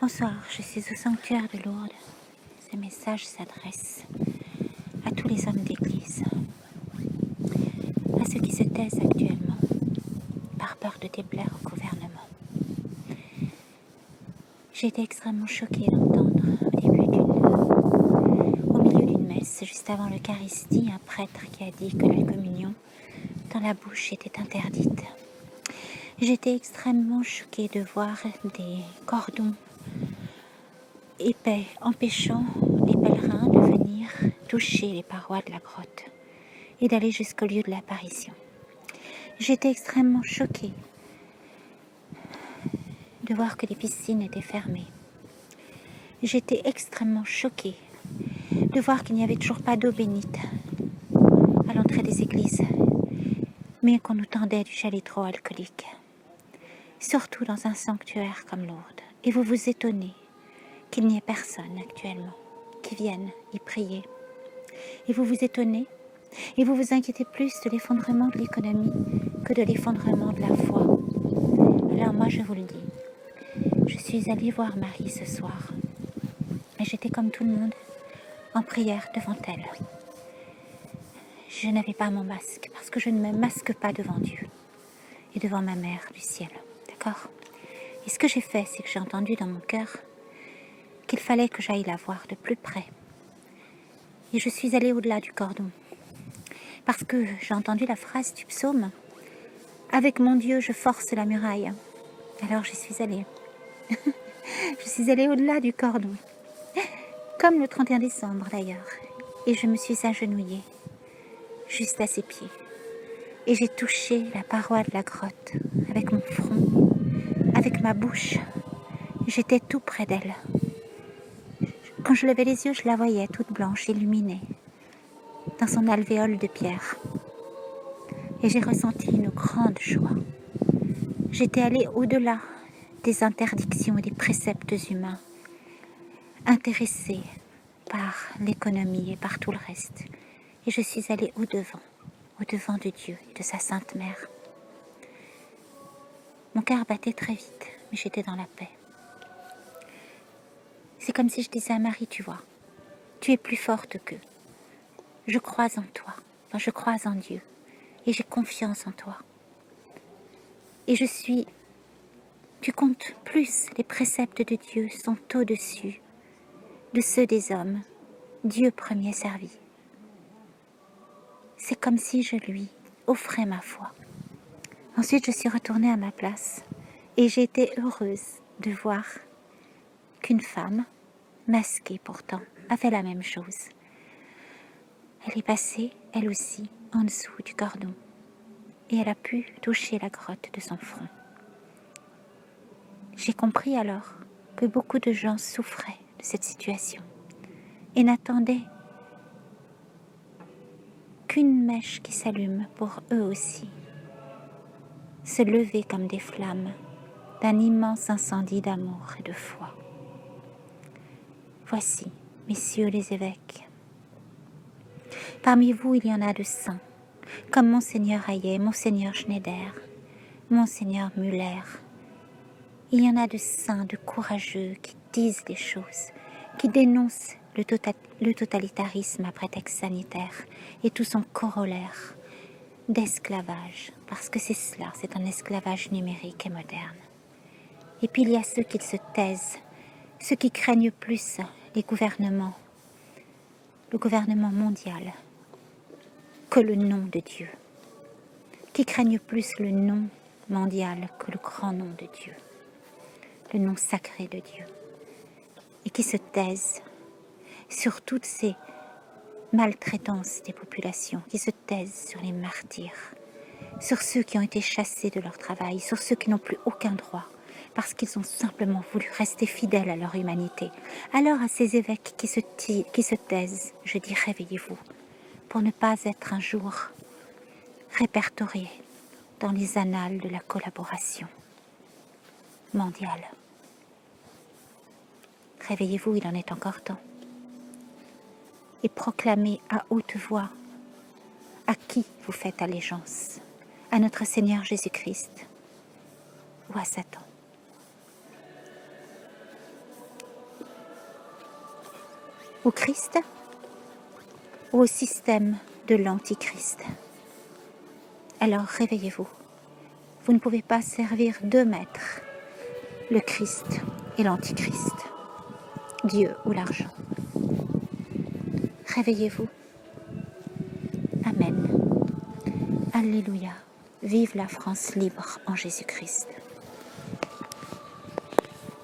Bonsoir, je suis au sanctuaire de Lourdes. Ce message s'adresse à tous les hommes d'église, à ceux qui se taisent actuellement par peur de déplaire au gouvernement. J'ai été extrêmement choquée d'entendre au milieu d'une messe, juste avant l'Eucharistie, un prêtre qui a dit que la communion dans la bouche était interdite. J'étais extrêmement choquée de voir des cordons épais empêchant les pèlerins de venir toucher les parois de la grotte et d'aller jusqu'au lieu de l'apparition. J'étais extrêmement choquée de voir que les piscines étaient fermées. J'étais extrêmement choquée de voir qu'il n'y avait toujours pas d'eau bénite à l'entrée des églises, mais qu'on nous tendait du gel hydroalcoolique, surtout dans un sanctuaire comme Lourdes. Et vous vous étonnez qu'il n'y ait personne actuellement qui vienne y prier. Et vous vous étonnez et vous vous inquiétez plus de l'effondrement de l'économie que de l'effondrement de la foi. Alors moi je vous le dis, je suis allée voir Marie ce soir et j'étais comme tout le monde en prière devant elle. Je n'avais pas mon masque parce que je ne me masque pas devant Dieu et devant ma mère du ciel, d'accord? Et ce que j'ai fait, c'est que j'ai entendu dans mon cœur qu'il fallait que j'aille la voir de plus près. Et je suis allée au-delà du cordon parce que j'ai entendu la phrase du psaume « Avec mon Dieu, je force la muraille ». Alors j'y suis allée. Je suis allée au-delà du cordon, comme le 31 décembre d'ailleurs, et je me suis agenouillée juste à ses pieds. Et j'ai touché la paroi de la grotte avec mon front, avec ma bouche. J'étais tout près d'elle. Quand je levais les yeux, je la voyais toute blanche, illuminée, dans son alvéole de pierre. Et j'ai ressenti une grande joie. J'étais allée au-delà des interdictions et des préceptes humains, intéressée par l'économie et par tout le reste. Et je suis allée au-devant de Dieu et de sa Sainte Mère. Mon cœur battait très vite, mais j'étais dans la paix. C'est comme si je disais à Marie, tu vois, tu es plus forte qu'eux. Je crois en toi, enfin, je crois en Dieu, et j'ai confiance en toi. Et tu comptes plus, les préceptes de Dieu sont au-dessus de ceux des hommes. Dieu premier servi. C'est comme si je lui offrais ma foi. Ensuite, je suis retournée à ma place et j'ai été heureuse de voir qu'une femme, masquée pourtant, a fait la même chose. Elle est passée, elle aussi, en dessous du cordon et elle a pu toucher la grotte de son front. J'ai compris alors que beaucoup de gens souffraient de cette situation et n'attendaient qu'une mèche qui s'allume pour eux aussi, se lever comme des flammes d'un immense incendie d'amour et de foi. Voici, messieurs les évêques, parmi vous il y en a de saints, comme Monseigneur Hayet, Monseigneur Schneider, Monseigneur Muller. Il y en a de saints, de courageux qui disent les choses, qui dénoncent le totalitarisme à prétexte sanitaire et tout son corollaire d'esclavage, parce que c'est cela, c'est un esclavage numérique et moderne. Et puis il y a ceux qui se taisent, ceux qui craignent plus les gouvernements, le gouvernement mondial, que le nom de Dieu, qui craignent plus le nom mondial que le grand nom de Dieu, le nom sacré de Dieu, et qui se taisent sur toutes ces maltraitances des populations, qui se taisent sur les martyrs, sur ceux qui ont été chassés de leur travail, sur ceux qui n'ont plus aucun droit, parce qu'ils ont simplement voulu rester fidèles à leur humanité. Alors à ces évêques qui se taisent, je dis réveillez-vous, pour ne pas être un jour répertoriés dans les annales de la collaboration mondiale. Réveillez-vous, il en est encore temps. Et proclamez à haute voix à qui vous faites allégeance, à notre Seigneur Jésus-Christ ou à Satan. au Christ ou au système de l'Antichrist. Alors réveillez-vous. Vous ne pouvez pas servir deux maîtres, le Christ et l'Antichrist, Dieu ou l'argent. Réveillez-vous. Amen. Alléluia. Vive la France libre en Jésus-Christ.